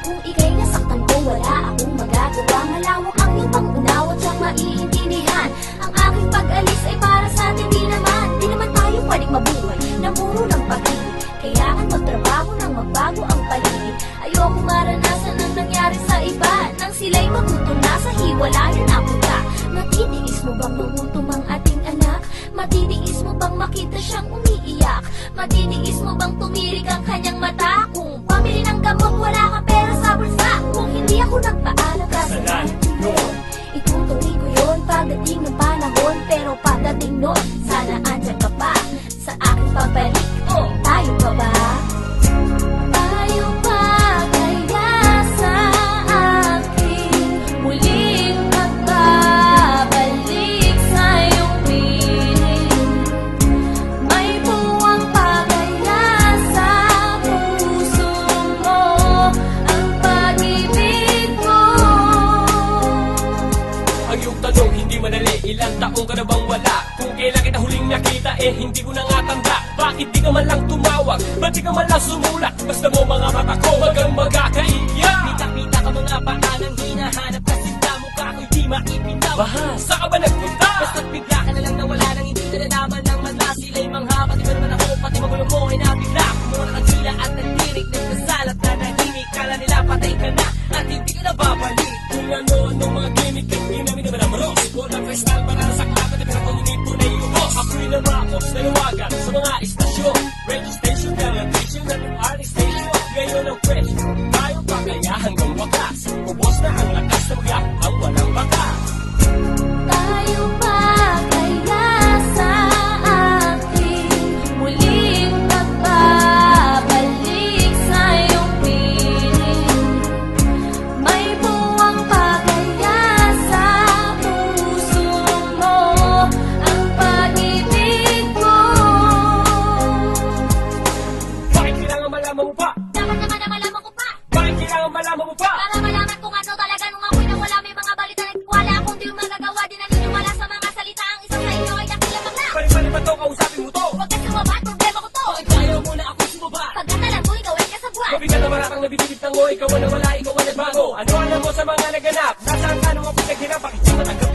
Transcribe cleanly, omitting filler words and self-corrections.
Kung ika'y nasaktan ko, wala akong magagawa. Malawak ang iyong pangunawa at siyang maiintindihan. Ang aking pag-alis ay para sa atin, di naman tayo pwedeng mabuhay na puro ng pag-ibig. Kailangan magtrabaho nang magbago ang paligid. Ayoko maranasan ang nangyari sa iba, nang sila'y magutom na sa hiwalayan napunta. Matitiis mo bang magutom ang ating anak? Matitiis mo bang makita siyang umiiyak? Matitiis mo bang tumirik ang kanyang mata? Kung pamili ng gamot wala kang pera sa bulsa, kung hindi ako nagpaalam kasalanan yun, itutuloy ko yun pagdating ng panahon. Pero pagdating nun, sana andyan ka pa sa aking pagbalik. Tayo pa ba? Tayo pa kaya sa aking muling pagbabalik sa iyong piling? May buwang pa kaya sa puso mo ang pag-ibig ko? Ang iyong tanong hindi madali, ilang taong ka na bang wala? Kung kailan kita huling nakita, hindi ko na nga tanda. Bakit di ka man lang tumawag? Ba't di ka man lang sumulat? Basta mo mga mata ko, wagang magkakaiyak. Pita-pita ka mga paanang hinahanap, kasi damo ka ako'y di maipinaw. Baha, saan ka ba nagpunta? Basta't bigla ka na lang nawala nang hindi na nalaman ng mata. Sila'y mangha, pati ba naman ako, pati magulo mo ay nabigla. Kumuna ng tila at nagdirik, nagkasalat na nahimik. Kala nila patay ka na at hindi ka na babalik. Kung ano-anong mga gimmick at ginamit naman ang maros. Walang kristal para sa klapat at pinakulunin po na iubos. Ako'y namakos na luwagan sa mga istasyon, radio station, television at yung artist station. Ngayon ang fresh, tayo pa kaya hanggang wakas. Ubos na ang lakas na magyak ang walang bakas. Tayo pa kaya sa aking muling pagbabalik sa iyong piling? May buwang pa kaya sa puso mo ang pag-ibig ko? Bakit kailangan malaman mo pa? Dapat naman na malaman ko pa, Bakit kailangan malaman mo pa? para malaman kung ano talaga nung ako'y nawala. May mga balita na wala akong di magagawa. Di naniniwala sa mga salita. Ang isa sa inyo ay nakilabang na. Pali-pali ba to? Kausapin mo to? Huwag ka sumaba at problema ko to. Bakit ayaw mo na ako sumaba? Pagkatalan mo, ikaw ay kasabwat. Mabigat na maratang nabibigit ng mo, ikaw ang nawala, ikaw ang nagbago. Ano alam mo sa mga naganap? Nasaan ka nung ako'y naghirap? Bakit di matanggap